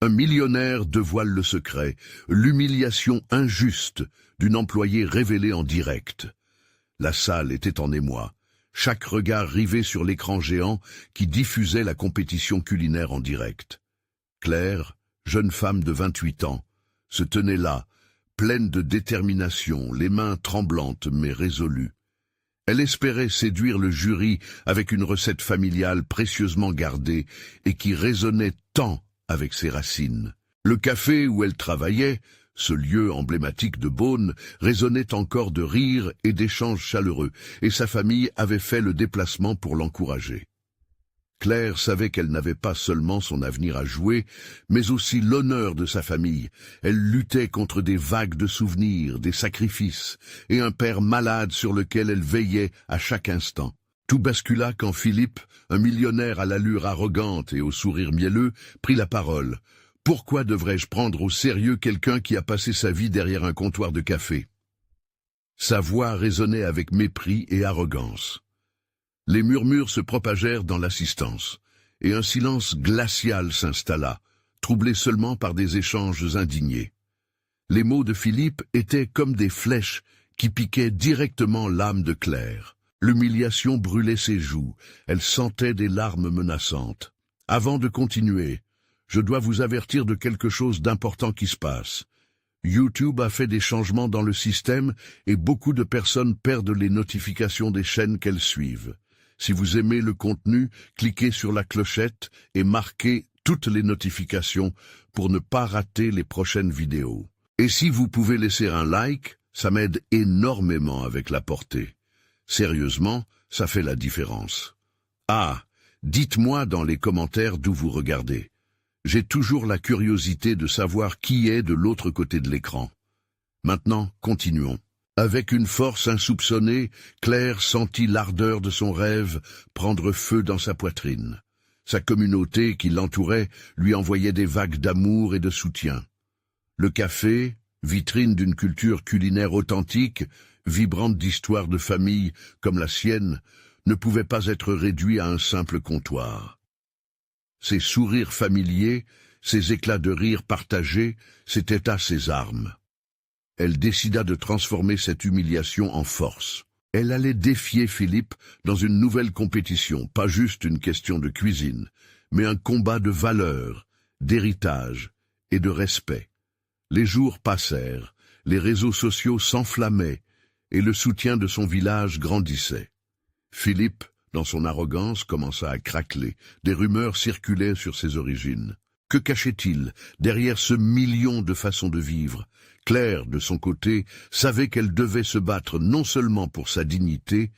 Un millionnaire dévoile le secret, l'humiliation injuste d'une employée révélée en direct. La salle était en émoi, chaque regard rivé sur l'écran géant qui diffusait la compétition culinaire en direct. Claire, jeune femme de 28 ans, se tenait là, pleine de détermination, les mains tremblantes mais résolues. Elle espérait séduire le jury avec une recette familiale précieusement gardée et qui résonnait tant avec ses racines. Le café où elle travaillait, ce lieu emblématique de Beaune, résonnait encore de rires et d'échanges chaleureux, et sa famille avait fait le déplacement pour l'encourager. Claire savait qu'elle n'avait pas seulement son avenir à jouer, mais aussi l'honneur de sa famille. Elle luttait contre des vagues de souvenirs, des sacrifices, et un père malade sur lequel elle veillait à chaque instant. Tout bascula quand Philippe, un millionnaire à l'allure arrogante et au sourire mielleux, prit la parole. « Pourquoi devrais-je prendre au sérieux quelqu'un qui a passé sa vie derrière un comptoir de café ?» Sa voix résonnait avec mépris et arrogance. Les murmures se propagèrent dans l'assistance, et un silence glacial s'installa, troublé seulement par des échanges indignés. Les mots de Philippe étaient comme des flèches qui piquaient directement l'âme de Claire. L'humiliation brûlait ses joues, elle sentait des larmes menaçantes. Avant de continuer, je dois vous avertir de quelque chose d'important qui se passe. YouTube a fait des changements dans le système et beaucoup de personnes perdent les notifications des chaînes qu'elles suivent. Si vous aimez le contenu, cliquez sur la clochette et marquez toutes les notifications pour ne pas rater les prochaines vidéos. Et si vous pouvez laisser un like, ça m'aide énormément avec la portée. Sérieusement, ça fait la différence. Ah, dites-moi dans les commentaires d'où vous regardez. J'ai toujours la curiosité de savoir qui est de l'autre côté de l'écran. Maintenant, continuons. Avec une force insoupçonnée, Claire sentit l'ardeur de son rêve prendre feu dans sa poitrine. Sa communauté qui l'entourait lui envoyait des vagues d'amour et de soutien. Le café, vitrine d'une culture culinaire authentique, vibrante d'histoires de famille comme la sienne, ne pouvait pas être réduit à un simple comptoir. Ses sourires familiers, ses éclats de rire partagés, c'étaient à ses armes. Elle décida de transformer cette humiliation en force. Elle allait défier Philippe dans une nouvelle compétition, pas juste une question de cuisine, mais un combat de valeurs, d'héritage et de respect. Les jours passèrent, les réseaux sociaux s'enflammaient et le soutien de son village grandissait. Philippe, dans son arrogance, commença à craqueler. Des rumeurs circulaient sur ses origines. Que cachait-il derrière ce million de façons de vivre? Claire, de son côté, savait qu'elle devait se battre non seulement pour sa dignité,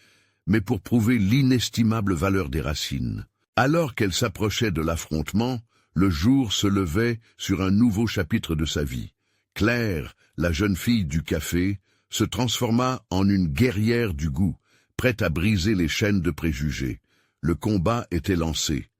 mais pour prouver l'inestimable valeur des racines. Alors qu'elle s'approchait de l'affrontement, le jour se levait sur un nouveau chapitre de sa vie. Claire, la jeune fille du café, se transforma en une guerrière du goût, prête à briser les chaînes de préjugés. Le combat était lancé.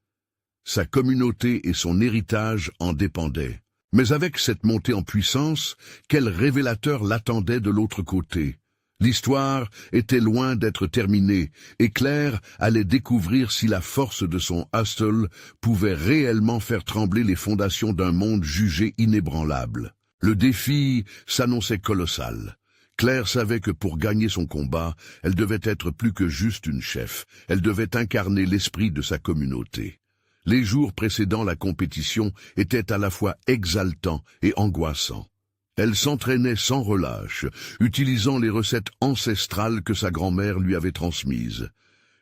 Sa communauté et son héritage en dépendaient. Mais avec cette montée en puissance, quel révélateur l'attendait de l'autre côté? L'histoire était loin d'être terminée, et Claire allait découvrir si la force de son hustle pouvait réellement faire trembler les fondations d'un monde jugé inébranlable. Le défi s'annonçait colossal. Claire savait que pour gagner son combat, elle devait être plus que juste une chef, elle devait incarner l'esprit de sa communauté. Les jours précédant la compétition étaient à la fois exaltants et angoissants. Elle s'entraînait sans relâche, utilisant les recettes ancestrales que sa grand-mère lui avait transmises.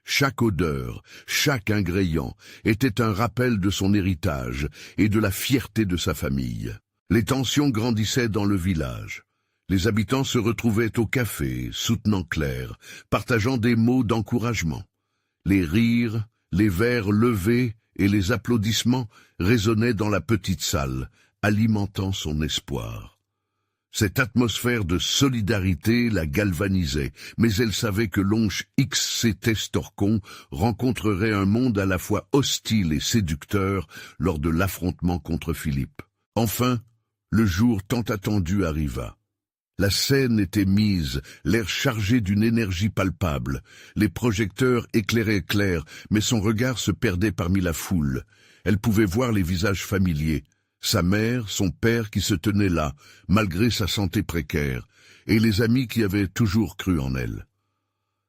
Chaque odeur, chaque ingrédient était un rappel de son héritage et de la fierté de sa famille. Les tensions grandissaient dans le village. Les habitants se retrouvaient au café, soutenant Claire, partageant des mots d'encouragement. Les rires, les verres levés et les applaudissements résonnaient dans la petite salle, alimentant son espoir. Cette atmosphère de solidarité la galvanisait, mais elle savait que l'oncle XC Testorcon rencontrerait un monde à la fois hostile et séducteur lors de l'affrontement contre Philippe. Enfin, le jour tant attendu arriva. La scène était mise, l'air chargé d'une énergie palpable. Les projecteurs éclairaient Claire, mais son regard se perdait parmi la foule. Elle pouvait voir les visages familiers, Sa mère, son père qui se tenaient là, malgré sa santé précaire, et les amis qui avaient toujours cru en elle.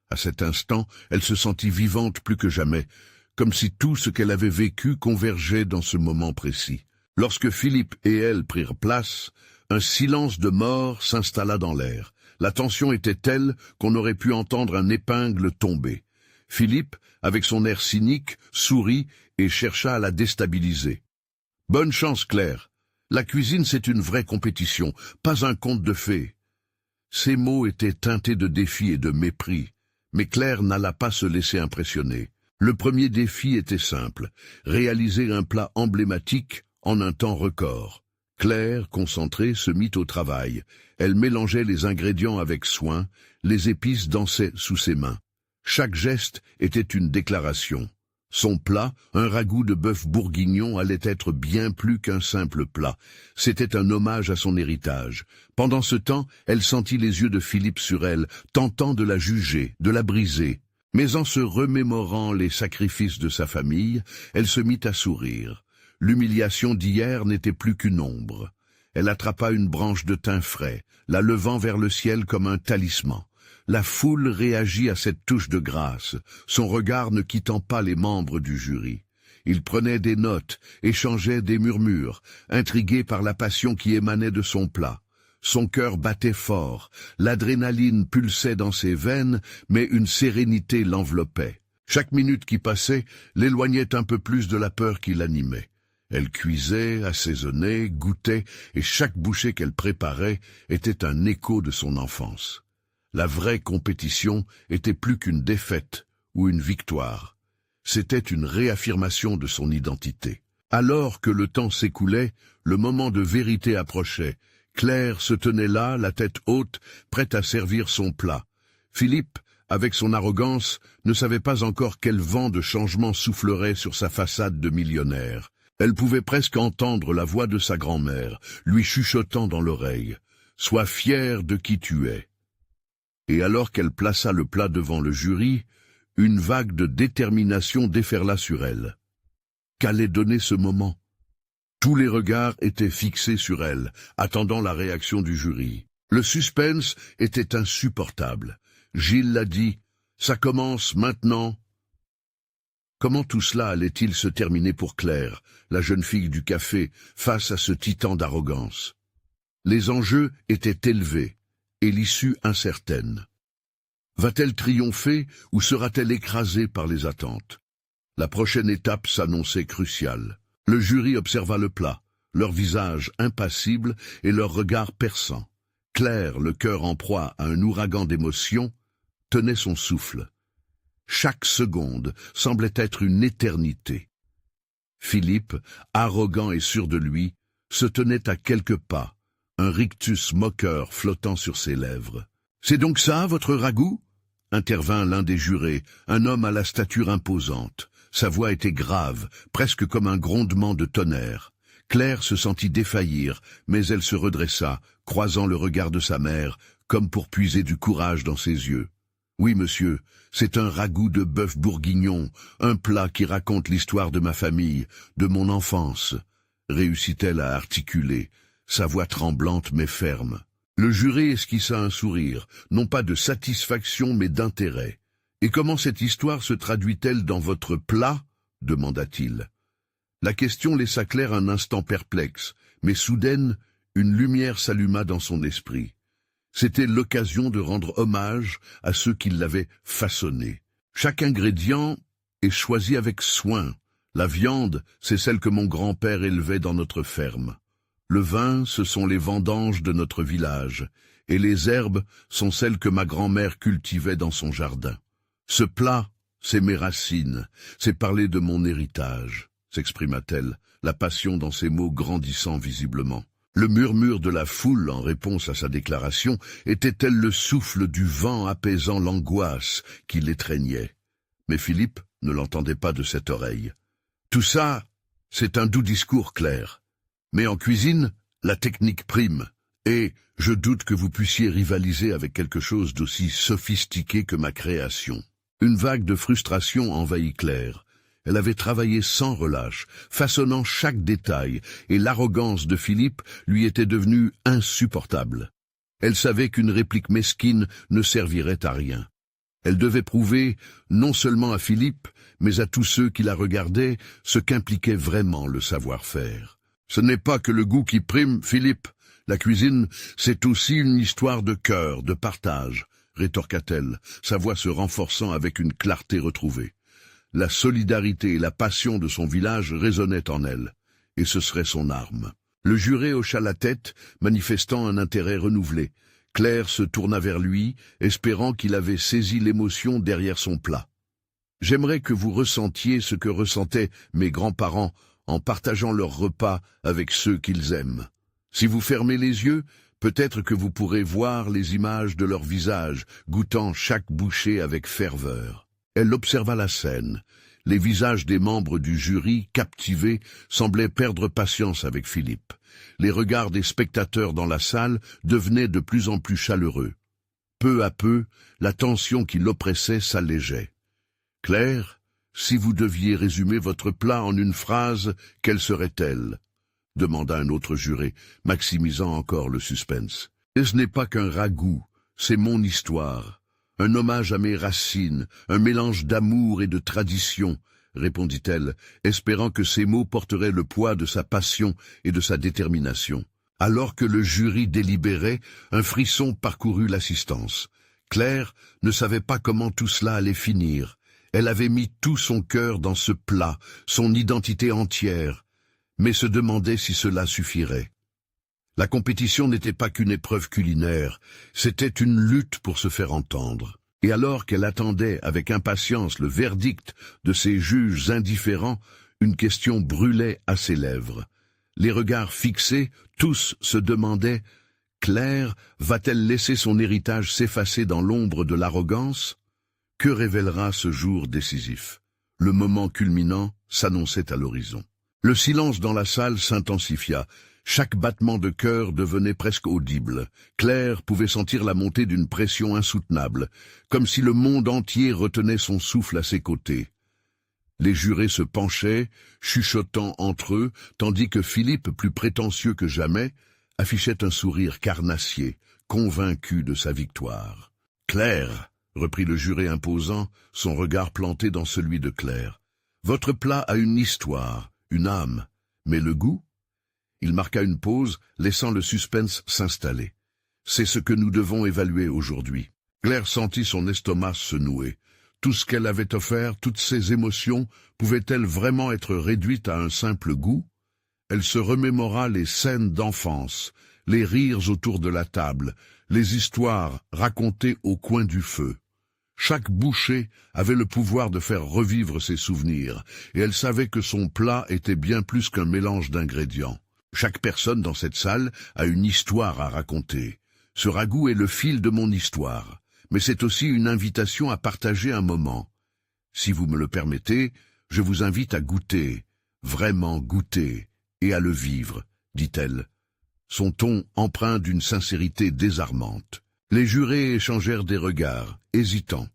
À cet instant, elle se sentit vivante plus que jamais, comme si tout ce qu'elle avait vécu convergeait dans ce moment précis. Lorsque Philippe et elle prirent place, un silence de mort s'installa dans l'air. La tension était telle qu'on aurait pu entendre un épingle tomber. Philippe, avec son air cynique, sourit et chercha à la déstabiliser. « Bonne chance, Claire. La cuisine, c'est une vraie compétition, pas un conte de fées. » Ces mots étaient teintés de défi et de mépris, mais Claire n'alla pas se laisser impressionner. Le premier défi était simple, réaliser un plat emblématique en un temps record. Claire, concentrée, se mit au travail. Elle mélangeait les ingrédients avec soin, les épices dansaient sous ses mains. Chaque geste était une déclaration. Son plat, un ragoût de bœuf bourguignon, allait être bien plus qu'un simple plat. C'était un hommage à son héritage. Pendant ce temps, elle sentit les yeux de Philippe sur elle, tentant de la juger, de la briser. Mais en se remémorant les sacrifices de sa famille, elle se mit à sourire. L'humiliation d'hier n'était plus qu'une ombre. Elle attrapa une branche de thym frais, la levant vers le ciel comme un talisman. La foule réagit à cette touche de grâce, son regard ne quittant pas les membres du jury. Il prenait des notes, échangeait des murmures, intrigué par la passion qui émanait de son plat. Son cœur battait fort, l'adrénaline pulsait dans ses veines, mais une sérénité l'enveloppait. Chaque minute qui passait l'éloignait un peu plus de la peur qui l'animait. Elle cuisait, assaisonnait, goûtait, et chaque bouchée qu'elle préparait était un écho de son enfance. La vraie compétition était plus qu'une défaite ou une victoire. C'était une réaffirmation de son identité. Alors que le temps s'écoulait, le moment de vérité approchait. Claire se tenait là, la tête haute, prête à servir son plat. Philippe, avec son arrogance, ne savait pas encore quel vent de changement soufflerait sur sa façade de millionnaire. Elle pouvait presque entendre la voix de sa grand-mère, lui chuchotant dans l'oreille « Sois fière de qui tu es ». Et alors qu'elle plaça le plat devant le jury, une vague de détermination déferla sur elle. Qu'allait donner ce moment? Tous les regards étaient fixés sur elle, attendant la réaction du jury. Le suspense était insupportable. Gilles l'a dit, « Ça commence maintenant ». Comment tout cela allait-il se terminer pour Claire, la jeune fille du café, face à ce titan d'arrogance? Les enjeux étaient élevés, et l'issue incertaine. Va-t-elle triompher ou sera-t-elle écrasée par les attentes? La prochaine étape s'annonçait cruciale. Le jury observa le plat, leur visage impassible et leur regard perçant. Claire, le cœur en proie à un ouragan d'émotions, tenait son souffle. Chaque seconde semblait être une éternité. Philippe, arrogant et sûr de lui, se tenait à quelques pas, un rictus moqueur flottant sur ses lèvres. « C'est donc ça, votre ragoût ?» intervint l'un des jurés, un homme à la stature imposante. Sa voix était grave, presque comme un grondement de tonnerre. Claire se sentit défaillir, mais elle se redressa, croisant le regard de sa mère, comme pour puiser du courage dans ses yeux. « Oui, monsieur, c'est un ragoût de bœuf bourguignon, un plat qui raconte l'histoire de ma famille, de mon enfance. » réussit-elle à articuler, sa voix tremblante mais ferme. Le juré esquissa un sourire, non pas de satisfaction mais d'intérêt. « Et comment cette histoire se traduit-elle dans votre plat ?» demanda-t-il. La question laissa Claire un instant perplexe, mais soudaine, une lumière s'alluma dans son esprit. C'était l'occasion de rendre hommage à ceux qui l'avaient façonné. Chaque ingrédient est choisi avec soin. La viande, c'est celle que mon grand-père élevait dans notre ferme. Le vin, ce sont les vendanges de notre village, et les herbes sont celles que ma grand-mère cultivait dans son jardin. Ce plat, c'est mes racines, c'est parler de mon héritage, s'exprima-t-elle, la passion dans ses mots grandissant visiblement. Le murmure de la foule en réponse à sa déclaration était-elle le souffle du vent apaisant l'angoisse qui l'étreignait. Mais Philippe ne l'entendait pas de cette oreille. Tout ça, c'est un doux discours, Claire. Mais en cuisine, la technique prime, et je doute que vous puissiez rivaliser avec quelque chose d'aussi sophistiqué que ma création. Une vague de frustration envahit Claire. Elle avait travaillé sans relâche, façonnant chaque détail, et l'arrogance de Philippe lui était devenue insupportable. Elle savait qu'une réplique mesquine ne servirait à rien. Elle devait prouver, non seulement à Philippe, mais à tous ceux qui la regardaient, ce qu'impliquait vraiment le savoir-faire. Ce n'est pas que le goût qui prime, Philippe. La cuisine, c'est aussi une histoire de cœur, de partage, rétorqua-t-elle, sa voix se renforçant avec une clarté retrouvée. La solidarité et la passion de son village résonnaient en elle, et ce serait son arme. Le juré hocha la tête, manifestant un intérêt renouvelé. Claire se tourna vers lui, espérant qu'il avait saisi l'émotion derrière son plat. « J'aimerais que vous ressentiez ce que ressentaient mes grands-parents en partageant leur repas avec ceux qu'ils aiment. Si vous fermez les yeux, peut-être que vous pourrez voir les images de leur visage, goûtant chaque bouchée avec ferveur. » Elle observa la scène. Les visages des membres du jury, captivés, semblaient perdre patience avec Philippe. Les regards des spectateurs dans la salle devenaient de plus en plus chaleureux. Peu à peu, la tension qui l'oppressait s'allégeait. « Claire, si vous deviez résumer votre plat en une phrase, quelle serait-elle » demanda un autre juré, maximisant encore le suspense. « Ce n'est pas qu'un ragoût, c'est mon histoire. Un hommage à mes racines, un mélange d'amour et de tradition, » répondit-elle, espérant que ces mots porteraient le poids de sa passion et de sa détermination. Alors que le jury délibérait, un frisson parcourut l'assistance. Claire ne savait pas comment tout cela allait finir. Elle avait mis tout son cœur dans ce plat, son identité entière, mais se demandait si cela suffirait. La compétition n'était pas qu'une épreuve culinaire, c'était une lutte pour se faire entendre. Et alors qu'elle attendait avec impatience le verdict de ces juges indifférents, une question brûlait à ses lèvres. Les regards fixés, tous se demandaient « Claire va-t-elle laisser son héritage s'effacer dans l'ombre de l'arrogance ?» Que révélera ce jour décisif? Le moment culminant s'annonçait à l'horizon. Le silence dans la salle s'intensifia. Chaque battement de cœur devenait presque audible. Claire pouvait sentir la montée d'une pression insoutenable, comme si le monde entier retenait son souffle à ses côtés. Les jurés se penchaient, chuchotant entre eux, tandis que Philippe, plus prétentieux que jamais, affichait un sourire carnassier, convaincu de sa victoire. « Claire !» reprit le juré imposant, son regard planté dans celui de Claire. « Votre plat a une histoire, une âme, mais le goût ?» Il marqua une pause, laissant le suspense s'installer. « C'est ce que nous devons évaluer aujourd'hui. » Claire sentit son estomac se nouer. Tout ce qu'elle avait offert, toutes ses émotions, pouvaient-elles vraiment être réduites à un simple goût? Elle se remémora les scènes d'enfance, les rires autour de la table, les histoires racontées au coin du feu. Chaque bouchée avait le pouvoir de faire revivre ses souvenirs, et elle savait que son plat était bien plus qu'un mélange d'ingrédients. Chaque personne dans cette salle a une histoire à raconter. Ce ragoût est le fil de mon histoire, mais c'est aussi une invitation à partager un moment. Si vous me le permettez, je vous invite à goûter, vraiment goûter, et à le vivre, dit-elle, son ton empreint d'une sincérité désarmante. Les jurés échangèrent des regards, hésitants.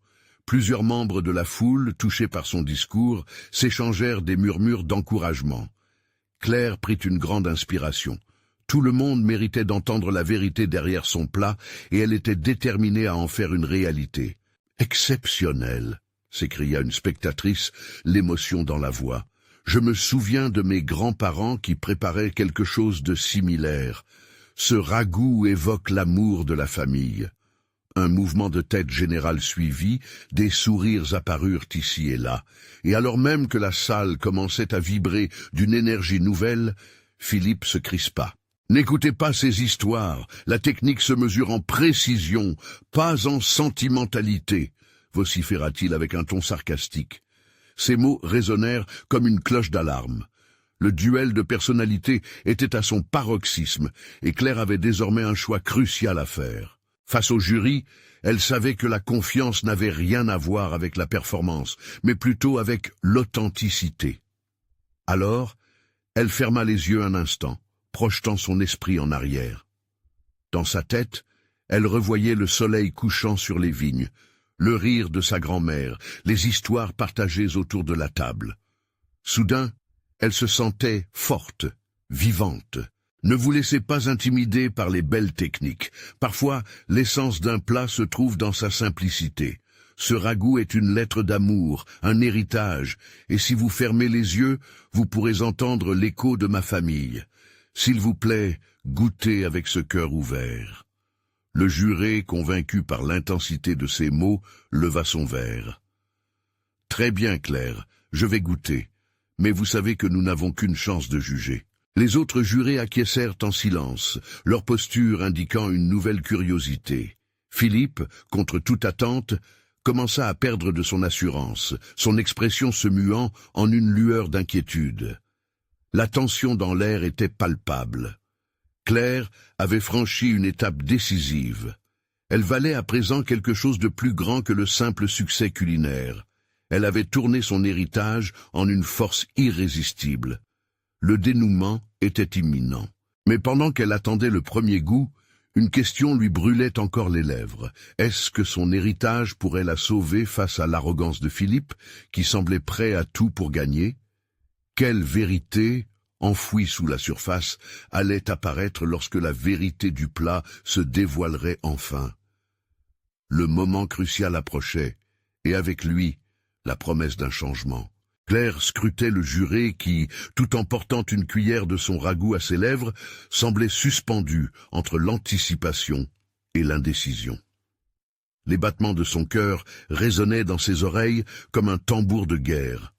Plusieurs membres de la foule, touchés par son discours, s'échangèrent des murmures d'encouragement. Claire prit une grande inspiration. Tout le monde méritait d'entendre la vérité derrière son plat, et elle était déterminée à en faire une réalité. « Exceptionnel !» s'écria une spectatrice, l'émotion dans la voix. « Je me souviens de mes grands-parents qui préparaient quelque chose de similaire. Ce ragoût évoque l'amour de la famille. » Un mouvement de tête général suivit, des sourires apparurent ici et là, et alors même que la salle commençait à vibrer d'une énergie nouvelle, Philippe se crispa. « N'écoutez pas ces histoires, la technique se mesure en précision, pas en sentimentalité », vociféra-t-il avec un ton sarcastique. Ces mots résonnèrent comme une cloche d'alarme. Le duel de personnalité était à son paroxysme, et Claire avait désormais un choix crucial à faire. Face au jury, elle savait que la confiance n'avait rien à voir avec la performance, mais plutôt avec l'authenticité. Alors, elle ferma les yeux un instant, projetant son esprit en arrière. Dans sa tête, elle revoyait le soleil couchant sur les vignes, le rire de sa grand-mère, les histoires partagées autour de la table. Soudain, elle se sentait forte, vivante. Ne vous laissez pas intimider par les belles techniques. Parfois, l'essence d'un plat se trouve dans sa simplicité. Ce ragoût est une lettre d'amour, un héritage, et si vous fermez les yeux, vous pourrez entendre l'écho de ma famille. S'il vous plaît, goûtez avec ce cœur ouvert. Le juré, convaincu par l'intensité de ces mots, leva son verre. Très bien, Claire, je vais goûter. Mais vous savez que nous n'avons qu'une chance de juger. Les autres jurés acquiescèrent en silence, leur posture indiquant une nouvelle curiosité. Philippe, contre toute attente, commença à perdre de son assurance, son expression se muant en une lueur d'inquiétude. La tension dans l'air était palpable. Claire avait franchi une étape décisive. Elle valait à présent quelque chose de plus grand que le simple succès culinaire. Elle avait tourné son héritage en une force irrésistible. Le dénouement était imminent. Mais pendant qu'elle attendait le premier goût, une question lui brûlait encore les lèvres. Est-ce que son héritage pourrait la sauver face à l'arrogance de Philippe, qui semblait prêt à tout pour gagner? Quelle vérité, enfouie sous la surface, allait apparaître lorsque la vérité du plat se dévoilerait enfin? Le moment crucial approchait, et avec lui, la promesse d'un changement. Claire scrutait le juré qui, tout en portant une cuillère de son ragoût à ses lèvres, semblait suspendu entre l'anticipation et l'indécision. Les battements de son cœur résonnaient dans ses oreilles comme un tambour de guerre.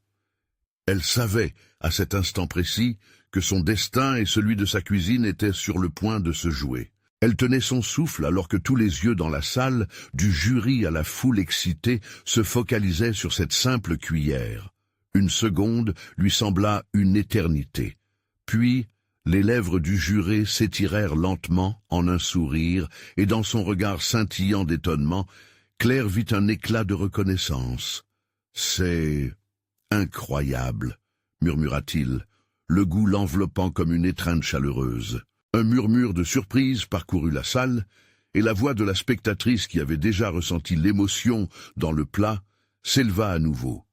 Elle savait, à cet instant précis, que son destin et celui de sa cuisine étaient sur le point de se jouer. Elle tenait son souffle alors que tous les yeux dans la salle, du jury à la foule excitée, se focalisaient sur cette simple cuillère. Une seconde lui sembla une éternité. Puis, les lèvres du juré s'étirèrent lentement en un sourire, et dans son regard scintillant d'étonnement, Claire vit un éclat de reconnaissance. « C'est incroyable », murmura-t-il, le goût l'enveloppant comme une étreinte chaleureuse. Un murmure de surprise parcourut la salle, et la voix de la spectatrice qui avait déjà ressenti l'émotion dans le plat s'éleva à nouveau.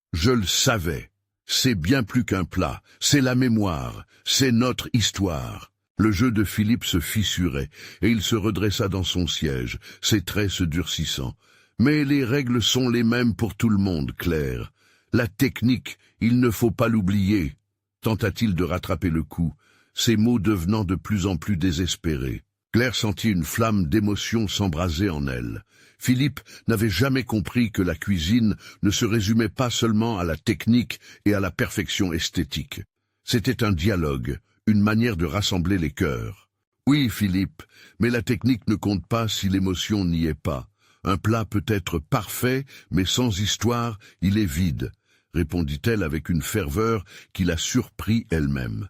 « Je le savais. C'est bien plus qu'un plat. C'est la mémoire. C'est notre histoire. » Le jeu de Philippe se fissurait, et il se redressa dans son siège, ses traits se durcissant. « Mais les règles sont les mêmes pour tout le monde, Claire. La technique, il ne faut pas l'oublier. » Tenta-t-il de rattraper le coup, ses mots devenant de plus en plus désespérés. Claire sentit une flamme d'émotion s'embraser en elle. Philippe n'avait jamais compris que la cuisine ne se résumait pas seulement à la technique et à la perfection esthétique. C'était un dialogue, une manière de rassembler les cœurs. Oui, Philippe, mais la technique ne compte pas si l'émotion n'y est pas. Un plat peut être parfait, mais sans histoire, il est vide, répondit-elle avec une ferveur qui la surprit elle-même.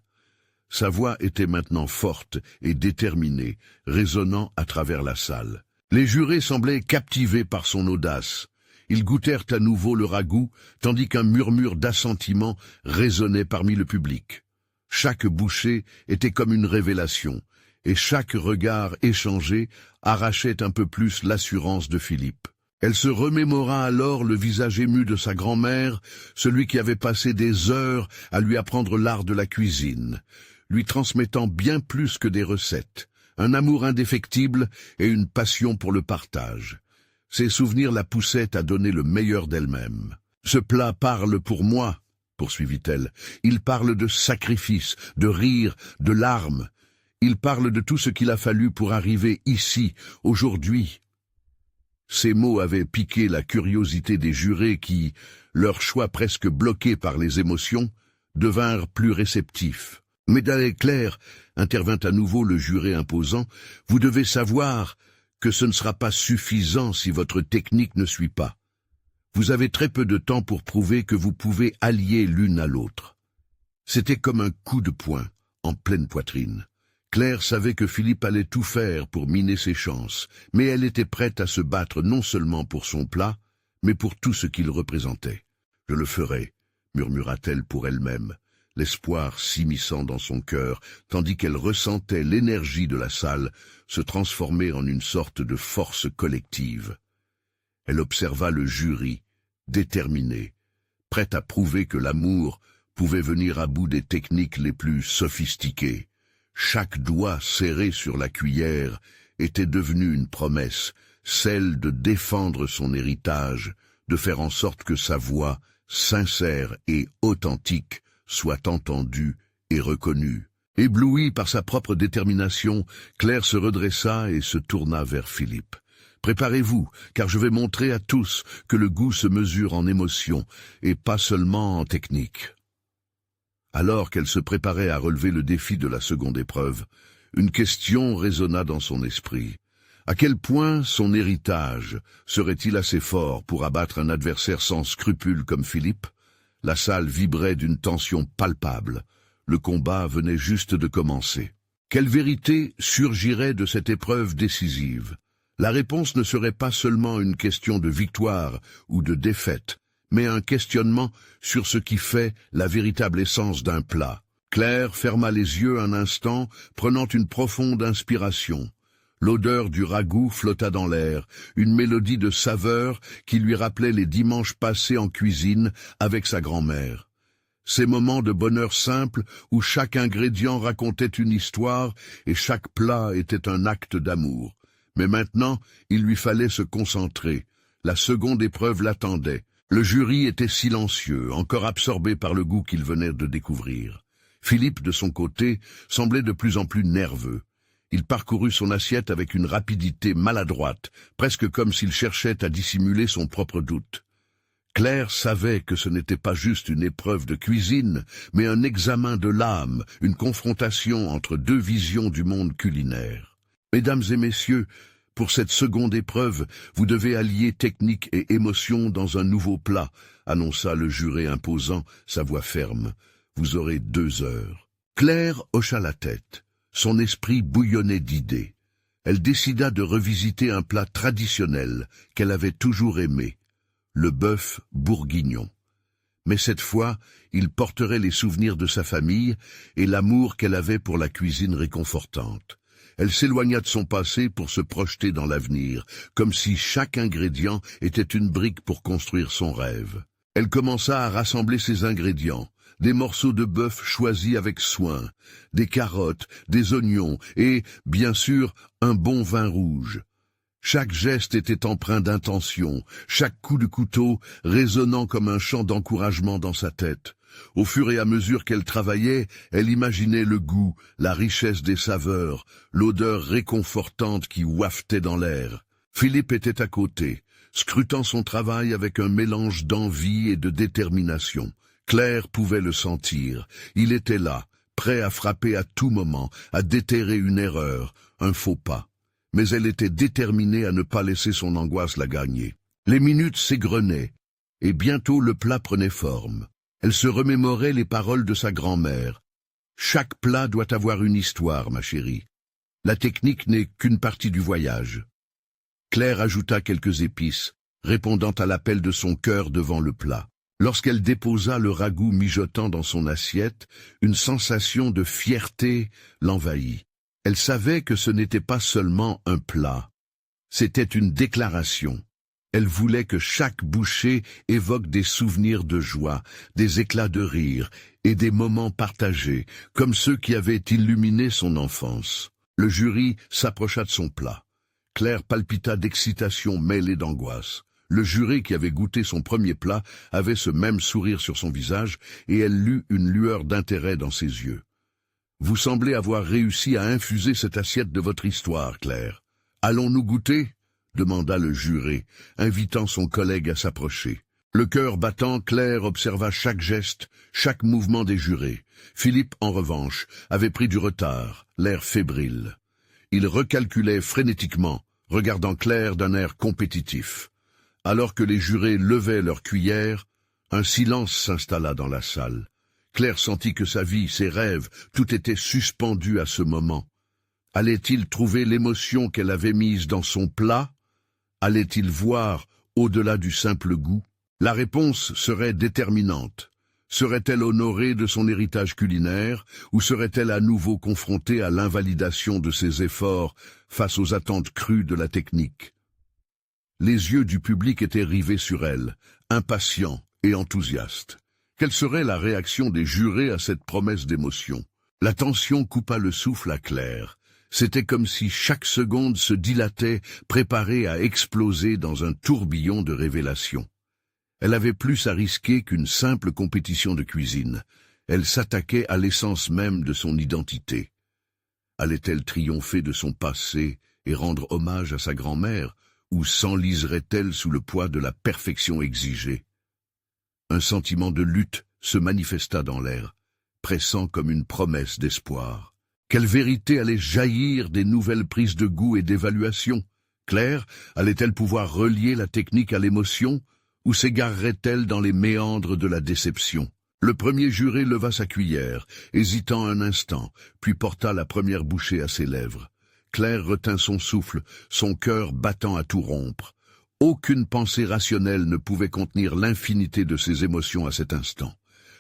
Sa voix était maintenant forte et déterminée, résonnant à travers la salle. Les jurés semblaient captivés par son audace. Ils goûtèrent à nouveau le ragoût, tandis qu'un murmure d'assentiment résonnait parmi le public. Chaque bouchée était comme une révélation, et chaque regard échangé arrachait un peu plus l'assurance de Philippe. Elle se remémora alors le visage ému de sa grand-mère, celui qui avait passé des heures à lui apprendre l'art de la cuisine, lui transmettant bien plus que des recettes, un amour indéfectible et une passion pour le partage. Ces souvenirs la poussaient à donner le meilleur d'elle-même. « Ce plat parle pour moi », poursuivit-elle. « Il parle de sacrifice, de rire, de larmes. Il parle de tout ce qu'il a fallu pour arriver ici, aujourd'hui. » Ces mots avaient piqué la curiosité des jurés qui, leur choix presque bloqué par les émotions, devinrent plus réceptifs. « Mesdames Claire, » intervint à nouveau le juré imposant, « vous devez savoir que ce ne sera pas suffisant si votre technique ne suit pas. Vous avez très peu de temps pour prouver que vous pouvez allier l'une à l'autre. » C'était comme un coup de poing, en pleine poitrine. Claire savait que Philippe allait tout faire pour miner ses chances, mais elle était prête à se battre non seulement pour son plat, mais pour tout ce qu'il représentait. « Je le ferai », murmura-t-elle pour elle-même, l'espoir s'immisçant dans son cœur, tandis qu'elle ressentait l'énergie de la salle se transformer en une sorte de force collective. Elle observa le jury, déterminé, prête à prouver que l'amour pouvait venir à bout des techniques les plus sophistiquées. Chaque doigt serré sur la cuillère était devenu une promesse, celle de défendre son héritage, de faire en sorte que sa voix, sincère et authentique, soit entendue et reconnue. Éblouie par sa propre détermination, Claire se redressa et se tourna vers Philippe. « Préparez-vous, car je vais montrer à tous que le goût se mesure en émotion et pas seulement en technique. » Alors qu'elle se préparait à relever le défi de la seconde épreuve, une question résonna dans son esprit. À quel point son héritage serait-il assez fort pour abattre un adversaire sans scrupules comme Philippe? La salle vibrait d'une tension palpable. Le combat venait juste de commencer. Quelle vérité surgirait de cette épreuve décisive? La réponse ne serait pas seulement une question de victoire ou de défaite, mais un questionnement sur ce qui fait la véritable essence d'un plat. Claire ferma les yeux un instant, prenant une profonde inspiration. L'odeur du ragoût flotta dans l'air, une mélodie de saveur qui lui rappelait les dimanches passés en cuisine avec sa grand-mère. Ces moments de bonheur simple où chaque ingrédient racontait une histoire et chaque plat était un acte d'amour. Mais maintenant, il lui fallait se concentrer. La seconde épreuve l'attendait. Le jury était silencieux, encore absorbé par le goût qu'il venait de découvrir. Philippe, de son côté, semblait de plus en plus nerveux. Il parcourut son assiette avec une rapidité maladroite, presque comme s'il cherchait à dissimuler son propre doute. Claire savait que ce n'était pas juste une épreuve de cuisine, mais un examen de l'âme, une confrontation entre deux visions du monde culinaire. Mesdames et messieurs, pour cette seconde épreuve, vous devez allier technique et émotion dans un nouveau plat, annonça le juré imposant, sa voix ferme. Vous aurez 2 heures. Claire hocha la tête. Son esprit bouillonnait d'idées. Elle décida de revisiter un plat traditionnel qu'elle avait toujours aimé, le bœuf bourguignon. Mais cette fois, il porterait les souvenirs de sa famille et l'amour qu'elle avait pour la cuisine réconfortante. Elle s'éloigna de son passé pour se projeter dans l'avenir, comme si chaque ingrédient était une brique pour construire son rêve. Elle commença à rassembler ses ingrédients, des morceaux de bœuf choisis avec soin, des carottes, des oignons et, bien sûr, un bon vin rouge. Chaque geste était empreint d'intention, chaque coup de couteau résonnant comme un chant d'encouragement dans sa tête. Au fur et à mesure qu'elle travaillait, elle imaginait le goût, la richesse des saveurs, l'odeur réconfortante qui waftait dans l'air. Philippe était à côté, scrutant son travail avec un mélange d'envie et de détermination. Claire pouvait le sentir. Il était là, prêt à frapper à tout moment, à déterrer une erreur, un faux pas. Mais elle était déterminée à ne pas laisser son angoisse la gagner. Les minutes s'égrenaient, et bientôt le plat prenait forme. Elle se remémorait les paroles de sa grand-mère. « Chaque plat doit avoir une histoire, ma chérie. La technique n'est qu'une partie du voyage. » Claire ajouta quelques épices, répondant à l'appel de son cœur devant le plat. Lorsqu'elle déposa le ragoût mijotant dans son assiette, une sensation de fierté l'envahit. Elle savait que ce n'était pas seulement un plat, c'était une déclaration. Elle voulait que chaque bouchée évoque des souvenirs de joie, des éclats de rire et des moments partagés, comme ceux qui avaient illuminé son enfance. Le jury s'approcha de son plat. Claire palpita d'excitation mêlée d'angoisse. Le juré qui avait goûté son premier plat avait ce même sourire sur son visage et elle lut une lueur d'intérêt dans ses yeux. « Vous semblez avoir réussi à infuser cette assiette de votre histoire, Claire. Allons-nous goûter ?» demanda le juré, invitant son collègue à s'approcher. Le cœur battant, Claire observa chaque geste, chaque mouvement des jurés. Philippe, en revanche, avait pris du retard, l'air fébrile. Il recalculait frénétiquement, regardant Claire d'un air compétitif. Alors que les jurés levaient leurs cuillères, un silence s'installa dans la salle. Claire sentit que sa vie, ses rêves, tout était suspendu à ce moment. Allait-il trouver l'émotion qu'elle avait mise dans son plat? Allait-il voir au-delà du simple goût? La réponse serait déterminante. Serait-elle honorée de son héritage culinaire, ou serait-elle à nouveau confrontée à l'invalidation de ses efforts face aux attentes crues de la technique? Les yeux du public étaient rivés sur elle, impatients, et enthousiastes. Quelle serait la réaction des jurés à cette promesse d'émotion? La tension coupa le souffle à Claire. C'était comme si chaque seconde se dilatait, préparée à exploser dans un tourbillon de révélations. Elle avait plus à risquer qu'une simple compétition de cuisine. Elle s'attaquait à l'essence même de son identité. Allait-elle triompher de son passé et rendre hommage à sa grand-mère, ou s'enliserait-elle sous le poids de la perfection exigée? Un sentiment de lutte se manifesta dans l'air, pressant comme une promesse d'espoir. Quelle vérité allait jaillir des nouvelles prises de goût et d'évaluation? Claire allait-elle pouvoir relier la technique à l'émotion, ou s'égarerait-elle dans les méandres de la déception? Le premier juré leva sa cuillère, hésitant un instant, puis porta la première bouchée à ses lèvres. Claire retint son souffle, son cœur battant à tout rompre. Aucune pensée rationnelle ne pouvait contenir l'infinité de ses émotions à cet instant.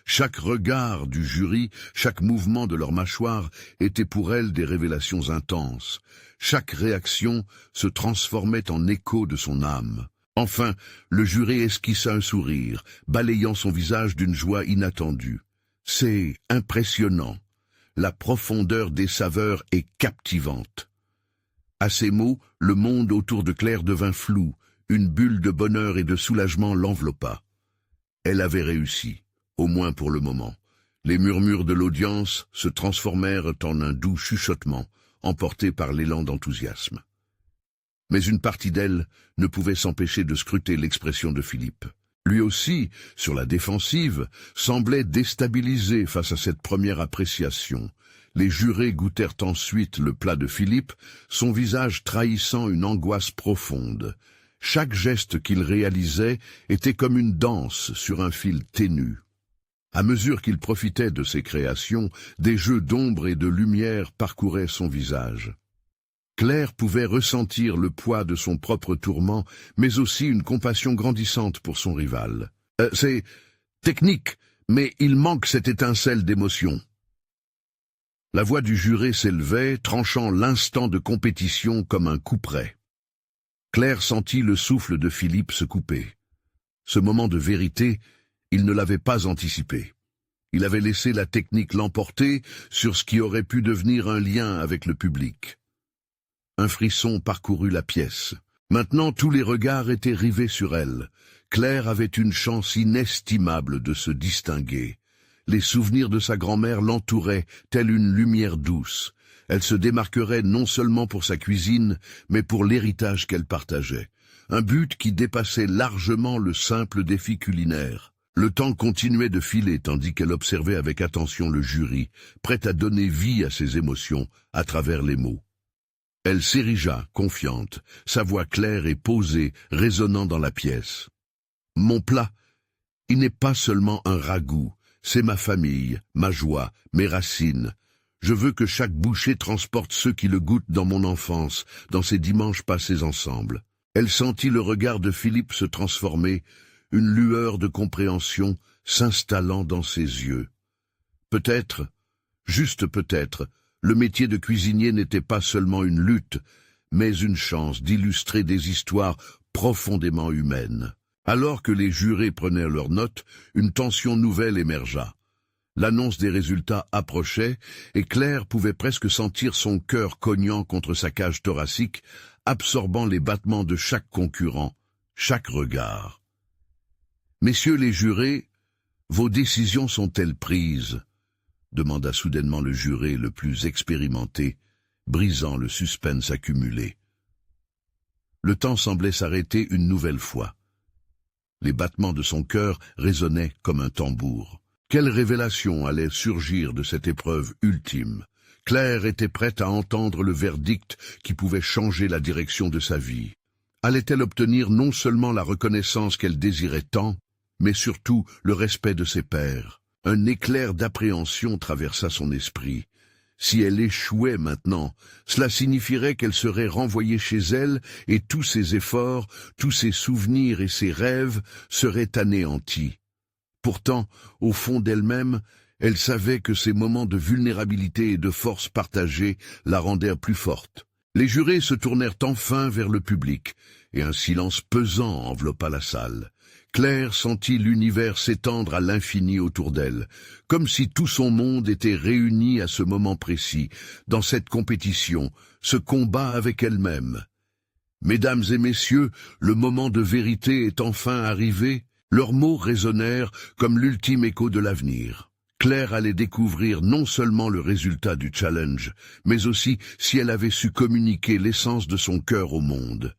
Chaque regard du jury, chaque mouvement de leur mâchoire était pour elle des révélations intenses. Chaque réaction se transformait en écho de son âme. Enfin, le juré esquissa un sourire, balayant son visage d'une joie inattendue. C'est impressionnant. La profondeur des saveurs est captivante. À ces mots, le monde autour de Claire devint flou. Une bulle de bonheur et de soulagement l'enveloppa. Elle avait réussi, au moins pour le moment. Les murmures de l'audience se transformèrent en un doux chuchotement, emporté par l'élan d'enthousiasme. Mais une partie d'elle ne pouvait s'empêcher de scruter l'expression de Philippe. Lui aussi, sur la défensive, semblait déstabilisé face à cette première appréciation. Les jurés goûtèrent ensuite le plat de Philippe, son visage trahissant une angoisse profonde. Chaque geste qu'il réalisait était comme une danse sur un fil ténu. À mesure qu'il profitait de ses créations, des jeux d'ombre et de lumière parcouraient son visage. Claire pouvait ressentir le poids de son propre tourment, mais aussi une compassion grandissante pour son rival. C'est technique, mais il manque cette étincelle d'émotion. La voix du juré s'élevait, tranchant l'instant de compétition comme un coup près. Claire sentit le souffle de Philippe se couper. Ce moment de vérité, il ne l'avait pas anticipé. Il avait laissé la technique l'emporter sur ce qui aurait pu devenir un lien avec le public. Un frisson parcourut la pièce. Maintenant tous les regards étaient rivés sur elle. Claire avait une chance inestimable de se distinguer. Les souvenirs de sa grand-mère l'entouraient, telle une lumière douce. Elle se démarquerait non seulement pour sa cuisine, mais pour l'héritage qu'elle partageait. Un but qui dépassait largement le simple défi culinaire. Le temps continuait de filer tandis qu'elle observait avec attention le jury, prête à donner vie à ses émotions à travers les mots. Elle s'érigea, confiante, sa voix claire et posée, résonnant dans la pièce. « Mon plat, il n'est pas seulement un ragoût, c'est ma famille, ma joie, mes racines. Je veux que chaque bouchée transporte ceux qui le goûtent dans mon enfance, dans ces dimanches passés ensemble. » Elle sentit le regard de Philippe se transformer, une lueur de compréhension s'installant dans ses yeux. Peut-être, juste peut-être, le métier de cuisinier n'était pas seulement une lutte, mais une chance d'illustrer des histoires profondément humaines. Alors que les jurés prenaient leurs notes, une tension nouvelle émergea. L'annonce des résultats approchait, et Claire pouvait presque sentir son cœur cognant contre sa cage thoracique, absorbant les battements de chaque concurrent, chaque regard. « Messieurs les jurés, vos décisions sont-elles prises ?» demanda soudainement le juré le plus expérimenté, brisant le suspense accumulé. Le temps semblait s'arrêter une nouvelle fois. Les battements de son cœur résonnaient comme un tambour. Quelle révélation allait surgir de cette épreuve ultime? Claire était prête à entendre le verdict qui pouvait changer la direction de sa vie. Allait-elle obtenir non seulement la reconnaissance qu'elle désirait tant, mais surtout le respect de ses pairs? Un éclair d'appréhension traversa son esprit. Si elle échouait maintenant, cela signifierait qu'elle serait renvoyée chez elle et tous ses efforts, tous ses souvenirs et ses rêves seraient anéantis. Pourtant, au fond d'elle-même, elle savait que ces moments de vulnérabilité et de force partagée la rendaient plus forte. Les jurés se tournèrent enfin vers le public, et un silence pesant enveloppa la salle. Claire sentit l'univers s'étendre à l'infini autour d'elle, comme si tout son monde était réuni à ce moment précis, dans cette compétition, ce combat avec elle-même. Mesdames et messieurs, le moment de vérité est enfin arrivé. Leurs mots résonnèrent comme l'ultime écho de l'avenir. Claire allait découvrir non seulement le résultat du challenge, mais aussi si elle avait su communiquer l'essence de son cœur au monde.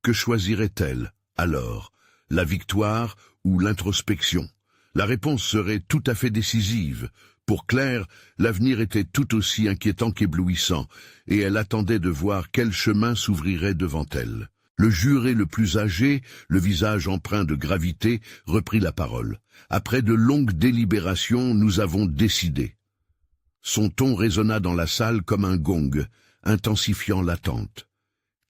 Que choisirait-elle, alors? La victoire ou l'introspection? La réponse serait tout à fait décisive. Pour Claire, l'avenir était tout aussi inquiétant qu'éblouissant, et elle attendait de voir quel chemin s'ouvrirait devant elle. Le juré le plus âgé, le visage empreint de gravité, reprit la parole. « Après de longues délibérations, nous avons décidé. » Son ton résonna dans la salle comme un gong, intensifiant l'attente.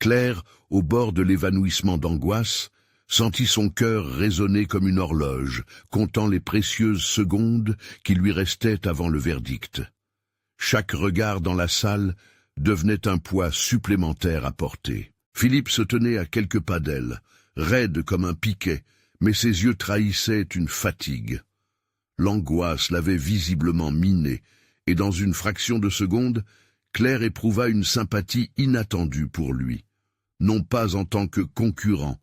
Claire, au bord de l'évanouissement d'angoisse, sentit son cœur résonner comme une horloge, comptant les précieuses secondes qui lui restaient avant le verdict. Chaque regard dans la salle devenait un poids supplémentaire à porter. Philippe se tenait à quelques pas d'elle, raide comme un piquet, mais ses yeux trahissaient une fatigue. L'angoisse l'avait visiblement miné, et dans une fraction de seconde, Claire éprouva une sympathie inattendue pour lui, non pas en tant que concurrent,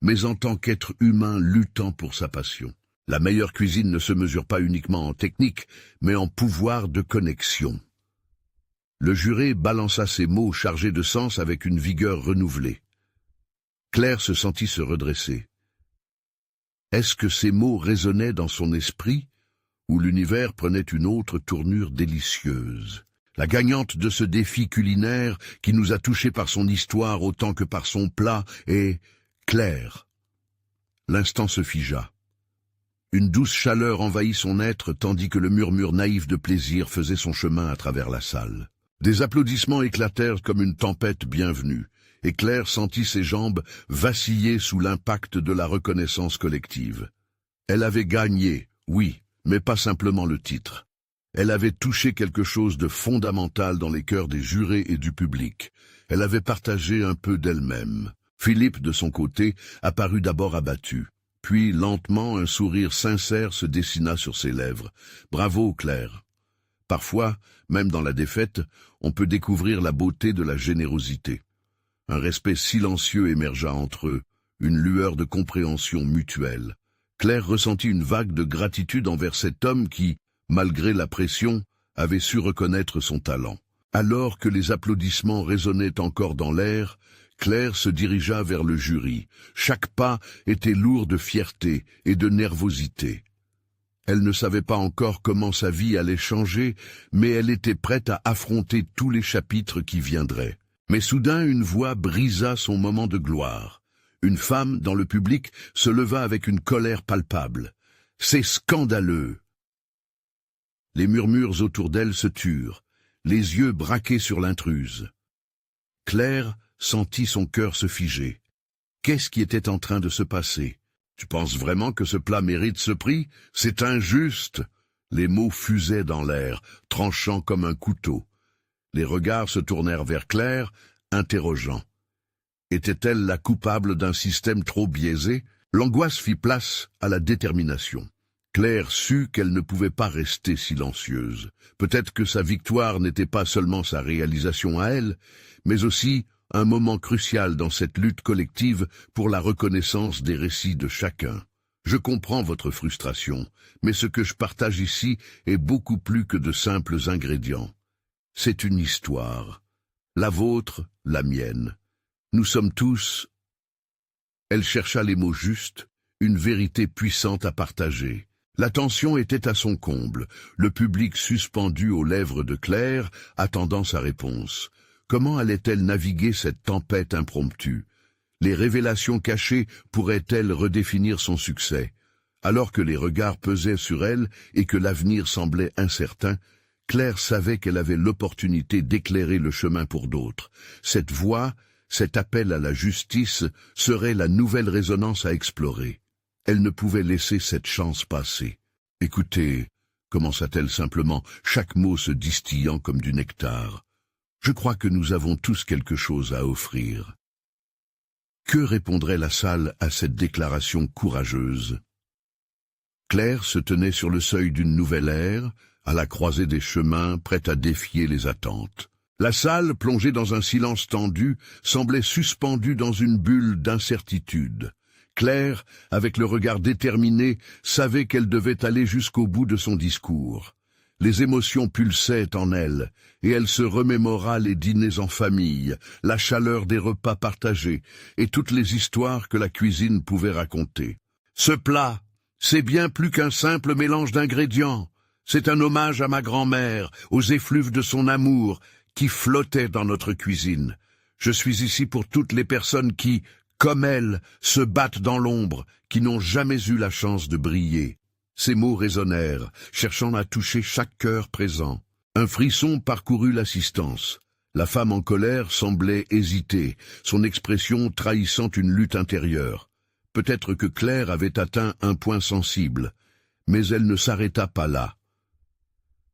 mais en tant qu'être humain luttant pour sa passion. La meilleure cuisine ne se mesure pas uniquement en technique, mais en pouvoir de connexion. Le juré balança ses mots chargés de sens avec une vigueur renouvelée. Claire se sentit se redresser. Est-ce que ces mots résonnaient dans son esprit, ou l'univers prenait une autre tournure délicieuse? La gagnante de ce défi culinaire, qui nous a touchés par son histoire autant que par son plat, est Claire. L'instant se figea. Une douce chaleur envahit son être tandis que le murmure naïf de plaisir faisait son chemin à travers la salle. Des applaudissements éclatèrent comme une tempête bienvenue, et Claire sentit ses jambes vaciller sous l'impact de la reconnaissance collective. Elle avait gagné, oui, mais pas simplement le titre. Elle avait touché quelque chose de fondamental dans les cœurs des jurés et du public. Elle avait partagé un peu d'elle-même. Philippe, de son côté, apparut d'abord abattu. Puis, lentement, un sourire sincère se dessina sur ses lèvres. « Bravo, Claire !» Parfois, même dans la défaite, on peut découvrir la beauté de la générosité. Un respect silencieux émergea entre eux, une lueur de compréhension mutuelle. Claire ressentit une vague de gratitude envers cet homme qui, malgré la pression, avait su reconnaître son talent. Alors que les applaudissements résonnaient encore dans l'air, Claire se dirigea vers le jury. Chaque pas était lourd de fierté et de nervosité. Elle ne savait pas encore comment sa vie allait changer, mais elle était prête à affronter tous les chapitres qui viendraient. Mais soudain, une voix brisa son moment de gloire. Une femme, dans le public, se leva avec une colère palpable. « C'est scandaleux !» Les murmures autour d'elle se turent, les yeux braqués sur l'intruse. Claire sentit son cœur se figer. Qu'est-ce qui était en train de se passer? « Tu penses vraiment que ce plat mérite ce prix? C'est injuste !» Les mots fusaient dans l'air, tranchant comme un couteau. Les regards se tournèrent vers Claire, interrogeant. Était-elle la coupable d'un système trop biaisé? L'angoisse fit place à la détermination. Claire sut qu'elle ne pouvait pas rester silencieuse. Peut-être que sa victoire n'était pas seulement sa réalisation à elle, mais aussi un moment crucial dans cette lutte collective pour la reconnaissance des récits de chacun. Je comprends votre frustration, mais ce que je partage ici est beaucoup plus que de simples ingrédients. C'est une histoire. La vôtre, la mienne. Nous sommes tous... Elle chercha les mots justes, une vérité puissante à partager. La tension était à son comble, le public suspendu aux lèvres de Claire, attendant sa réponse. Comment allait-elle naviguer cette tempête impromptue? Les révélations cachées pourraient-elles redéfinir son succès? Alors que les regards pesaient sur elle et que l'avenir semblait incertain, Claire savait qu'elle avait l'opportunité d'éclairer le chemin pour d'autres. Cette voix, cet appel à la justice, serait la nouvelle résonance à explorer. Elle ne pouvait laisser cette chance passer. « Écoutez » commença-t-elle simplement, chaque mot se distillant comme du nectar. « Je crois que nous avons tous quelque chose à offrir. » Que répondrait la salle à cette déclaration courageuse? Claire se tenait sur le seuil d'une nouvelle ère, à la croisée des chemins, prête à défier les attentes. La salle, plongée dans un silence tendu, semblait suspendue dans une bulle d'incertitude. Claire, avec le regard déterminé, savait qu'elle devait aller jusqu'au bout de son discours. Les émotions pulsaient en elle, et elle se remémora les dîners en famille, la chaleur des repas partagés, et toutes les histoires que la cuisine pouvait raconter. Ce plat, c'est bien plus qu'un simple mélange d'ingrédients. C'est un hommage à ma grand-mère, aux effluves de son amour, qui flottaient dans notre cuisine. Je suis ici pour toutes les personnes qui, comme elle, se battent dans l'ombre, qui n'ont jamais eu la chance de briller. Ces mots résonnèrent, cherchant à toucher chaque cœur présent. Un frisson parcourut l'assistance. La femme en colère semblait hésiter, son expression trahissant une lutte intérieure. Peut-être que Claire avait atteint un point sensible, mais elle ne s'arrêta pas là.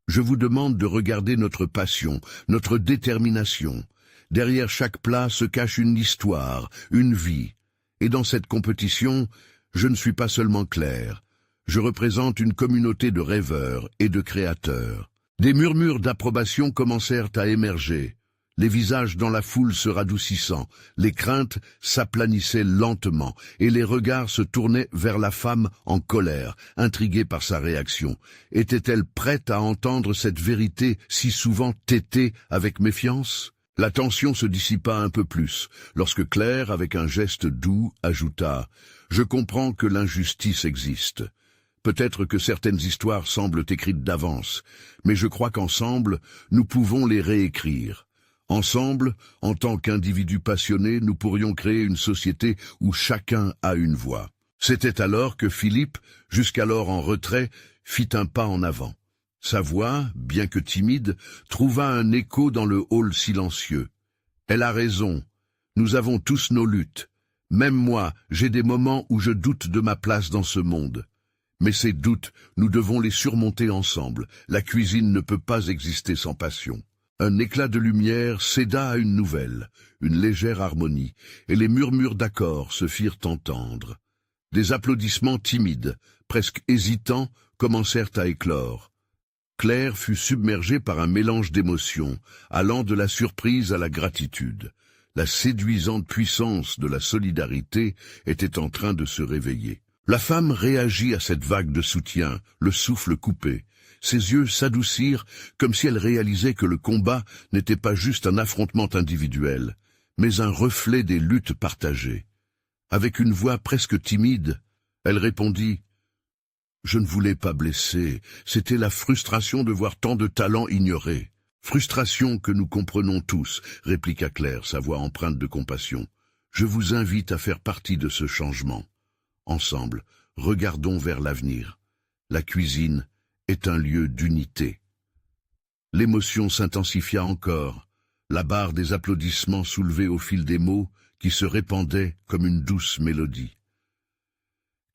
Je vous demande de regarder notre passion, notre détermination. Derrière chaque plat se cache une histoire, une vie. Et dans cette compétition, je ne suis pas seulement Claire. Je représente une communauté de rêveurs et de créateurs. Des murmures d'approbation commencèrent à émerger, les visages dans la foule se radoucissant, les craintes s'aplanissaient lentement, et les regards se tournaient vers la femme en colère, intriguée par sa réaction. Était-elle prête à entendre cette vérité si souvent têtée avec méfiance ? La tension se dissipa un peu plus, lorsque Claire, avec un geste doux, ajouta « Je comprends que l'injustice existe. Peut-être que certaines histoires semblent écrites d'avance, mais je crois qu'ensemble, nous pouvons les réécrire. Ensemble, en tant qu'individus passionnés, nous pourrions créer une société où chacun a une voix. » C'était alors que Philippe, jusqu'alors en retrait, fit un pas en avant. Sa voix, bien que timide, trouva un écho dans le hall silencieux. « Elle a raison. Nous avons tous nos luttes. Même moi, j'ai des moments où je doute de ma place dans ce monde. Mais ces doutes, nous devons les surmonter ensemble. La cuisine ne peut pas exister sans passion. » Un éclat de lumière céda à une nouvelle, une légère harmonie, et les murmures d'accords se firent entendre. Des applaudissements timides, presque hésitants, commencèrent à éclore. Claire fut submergée par un mélange d'émotions, allant de la surprise à la gratitude. La séduisante puissance de la solidarité était en train de se réveiller. La femme réagit à cette vague de soutien, le souffle coupé. Ses yeux s'adoucirent comme si elle réalisait que le combat n'était pas juste un affrontement individuel, mais un reflet des luttes partagées. Avec une voix presque timide, elle répondit « Je ne voulais pas blesser, c'était la frustration de voir tant de talents ignorés. » « Frustration que nous comprenons tous, » répliqua Claire, sa voix empreinte de compassion. « Je vous invite à faire partie de ce changement. Ensemble, regardons vers l'avenir. La cuisine est un lieu d'unité. » L'émotion s'intensifia encore, la barre des applaudissements soulevée au fil des mots qui se répandaient comme une douce mélodie.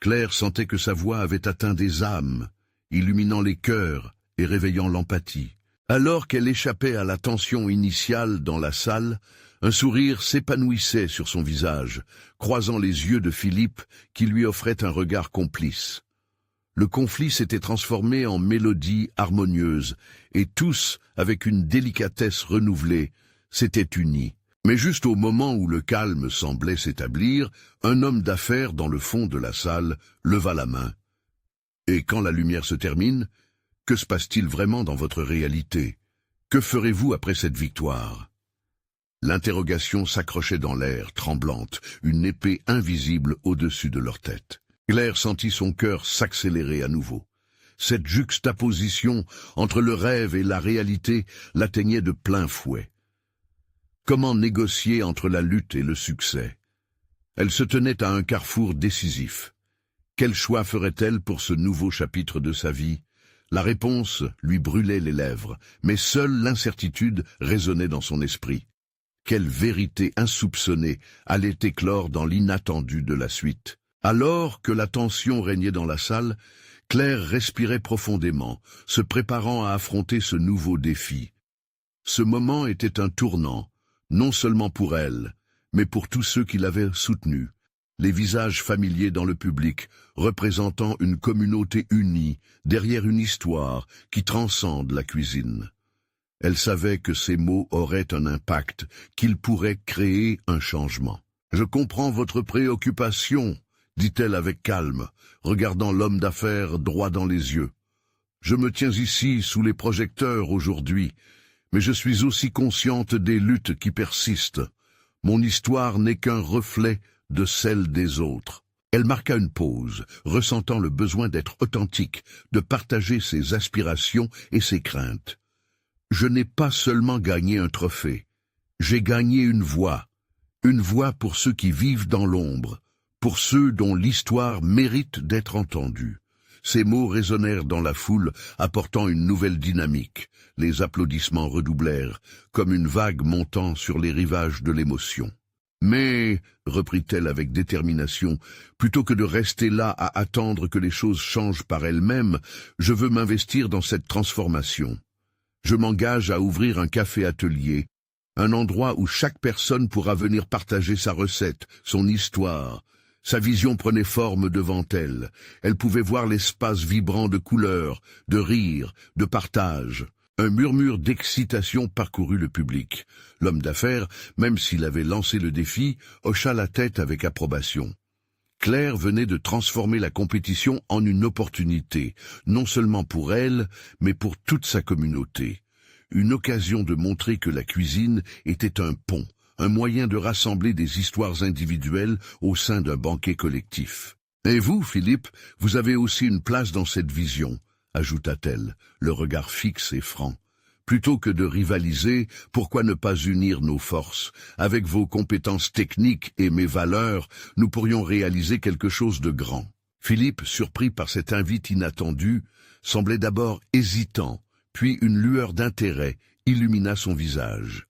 Claire sentait que sa voix avait atteint des âmes, illuminant les cœurs et réveillant l'empathie. Alors qu'elle échappait à la tension initiale dans la salle, un sourire s'épanouissait sur son visage, croisant les yeux de Philippe qui lui offrait un regard complice. Le conflit s'était transformé en mélodie harmonieuse, et tous, avec une délicatesse renouvelée, s'étaient unis. Mais juste au moment où le calme semblait s'établir, un homme d'affaires dans le fond de la salle leva la main. « Et quand la lumière se termine, que se passe-t-il vraiment dans votre réalité? Que ferez-vous après cette victoire ?» L'interrogation s'accrochait dans l'air, tremblante, une épée invisible au-dessus de leur tête. Claire sentit son cœur s'accélérer à nouveau. Cette juxtaposition entre le rêve et la réalité l'atteignait de plein fouet. Comment négocier entre la lutte et le succès? Elle se tenait à un carrefour décisif. Quel choix ferait-elle pour ce nouveau chapitre de sa vie? La réponse lui brûlait les lèvres, mais seule l'incertitude résonnait dans son esprit. Quelle vérité insoupçonnée allait éclore dans l'inattendu de la suite? Alors que la tension régnait dans la salle, Claire respirait profondément, se préparant à affronter ce nouveau défi. Ce moment était un tournant, non seulement pour elle, mais pour tous ceux qui l'avaient soutenue. les visages familiers dans le public, représentant une communauté unie derrière une histoire qui transcende la cuisine. Elle savait que ces mots auraient un impact, qu'ils pourraient créer un changement. « Je comprends votre préoccupation », dit-elle avec calme, regardant l'homme d'affaires droit dans les yeux. « Je me tiens ici sous les projecteurs aujourd'hui, mais je suis aussi consciente des luttes qui persistent. Mon histoire n'est qu'un reflet de celle des autres. » Elle marqua une pause, ressentant le besoin d'être authentique, de partager ses aspirations et ses craintes. « Je n'ai pas seulement gagné un trophée, j'ai gagné une voix pour ceux qui vivent dans l'ombre, pour ceux dont l'histoire mérite d'être entendue. » Ces mots résonnèrent dans la foule, apportant une nouvelle dynamique. Les applaudissements redoublèrent, comme une vague montant sur les rivages de l'émotion. « Mais, reprit-elle avec détermination, plutôt que de rester là à attendre que les choses changent par elles-mêmes, je veux m'investir dans cette transformation. Je m'engage à ouvrir un café-atelier, un endroit où chaque personne pourra venir partager sa recette, son histoire. » Sa vision prenait forme devant elle. Elle pouvait voir l'espace vibrant de couleurs, de rires, de partage. Un murmure d'excitation parcourut le public. L'homme d'affaires, même s'il avait lancé le défi, hocha la tête avec approbation. Claire venait de transformer la compétition en une opportunité, non seulement pour elle, mais pour toute sa communauté. Une occasion de montrer que la cuisine était un pont, un moyen de rassembler des histoires individuelles au sein d'un banquet collectif. « Et vous, Philippe, vous avez aussi une place dans cette vision », ajouta-t-elle, le regard fixe et franc. « Plutôt que de rivaliser, pourquoi ne pas unir nos forces? Avec vos compétences techniques et mes valeurs, nous pourrions réaliser quelque chose de grand. » Philippe, surpris par cette invite inattendue, semblait d'abord hésitant, puis une lueur d'intérêt illumina son visage.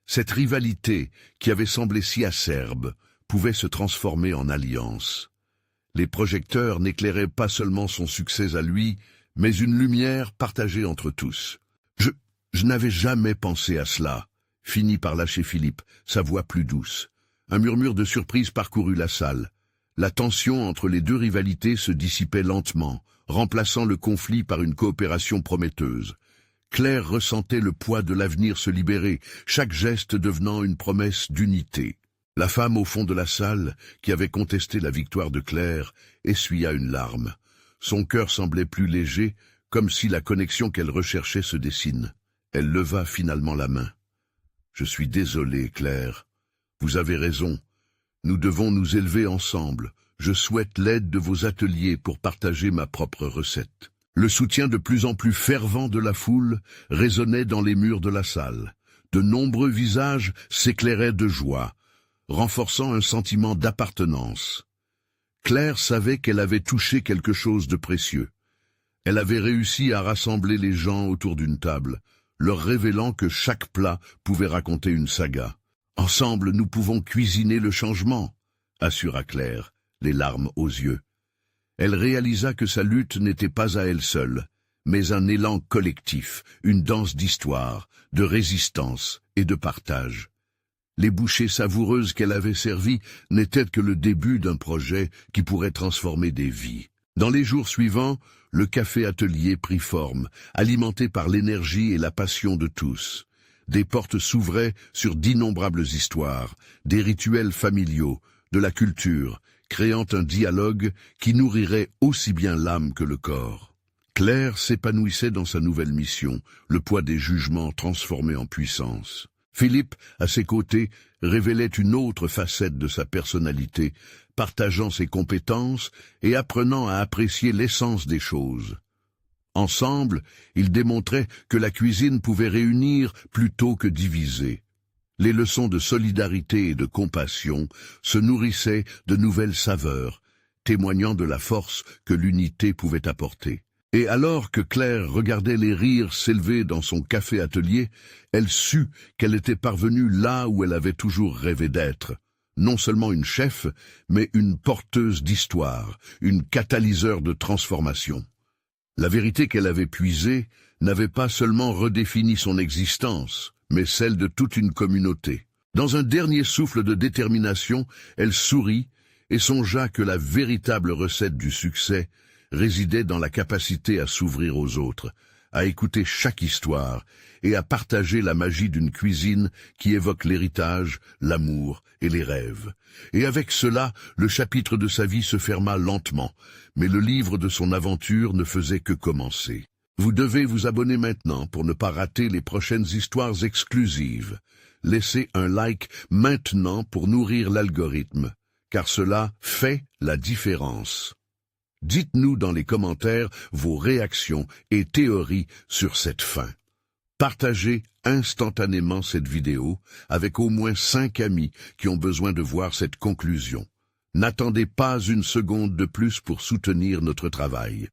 Cette rivalité, qui avait semblé si acerbe, pouvait se transformer en alliance. Les projecteurs n'éclairaient pas seulement son succès à lui, mais une lumière partagée entre tous. Je n'avais jamais pensé à cela, finit par lâcher Philippe, sa voix plus douce. Un murmure de surprise parcourut la salle. La tension entre les deux rivalités se dissipait lentement, remplaçant le conflit par une coopération prometteuse. Claire ressentait le poids de l'avenir se libérer, chaque geste devenant une promesse d'unité. La femme au fond de la salle, qui avait contesté la victoire de Claire, essuya une larme. Son cœur semblait plus léger, comme si la connexion qu'elle recherchait se dessine. Elle leva finalement la main. « Je suis désolé, Claire. Vous avez raison. Nous devons nous élever ensemble. Je souhaite l'aide de vos ateliers pour partager ma propre recette. » Le soutien de plus en plus fervent de la foule résonnait dans les murs de la salle. De nombreux visages s'éclairaient de joie, renforçant un sentiment d'appartenance. Claire savait qu'elle avait touché quelque chose de précieux. Elle avait réussi à rassembler les gens autour d'une table, leur révélant que chaque plat pouvait raconter une saga. « Ensemble, nous pouvons cuisiner le changement », assura Claire, les larmes aux yeux. Elle réalisa que sa lutte n'était pas à elle seule, mais un élan collectif, une danse d'histoire, de résistance et de partage. Les bouchées savoureuses qu'elle avait servies n'étaient que le début d'un projet qui pourrait transformer des vies. Dans les jours suivants, le café-atelier prit forme, alimenté par l'énergie et la passion de tous. Des portes s'ouvraient sur d'innombrables histoires, des rituels familiaux, de la culture, créant un dialogue qui nourrirait aussi bien l'âme que le corps. Claire s'épanouissait dans sa nouvelle mission, le poids des jugements transformé en puissance. Philippe, à ses côtés, révélait une autre facette de sa personnalité, partageant ses compétences et apprenant à apprécier l'essence des choses. Ensemble, ils démontraient que la cuisine pouvait réunir plutôt que diviser. Les leçons de solidarité et de compassion se nourrissaient de nouvelles saveurs, témoignant de la force que l'unité pouvait apporter. Et alors que Claire regardait les rires s'élever dans son café-atelier, elle sut qu'elle était parvenue là où elle avait toujours rêvé d'être. Non seulement une chef, mais une porteuse d'histoire, une catalyseur de transformation. La vérité qu'elle avait puisée n'avait pas seulement redéfini son existence, mais celle de toute une communauté. Dans un dernier souffle de détermination, elle sourit et songea que la véritable recette du succès résidait dans la capacité à s'ouvrir aux autres, à écouter chaque histoire et à partager la magie d'une cuisine qui évoque l'héritage, l'amour et les rêves. Et avec cela, le chapitre de sa vie se ferma lentement, mais le livre de son aventure ne faisait que commencer. Vous devez vous abonner maintenant pour ne pas rater les prochaines histoires exclusives. Laissez un like maintenant pour nourrir l'algorithme, car cela fait la différence. Dites-nous dans les commentaires vos réactions et théories sur cette fin. Partagez instantanément cette vidéo avec au moins 5 amis qui ont besoin de voir cette conclusion. N'attendez pas une seconde de plus pour soutenir notre travail.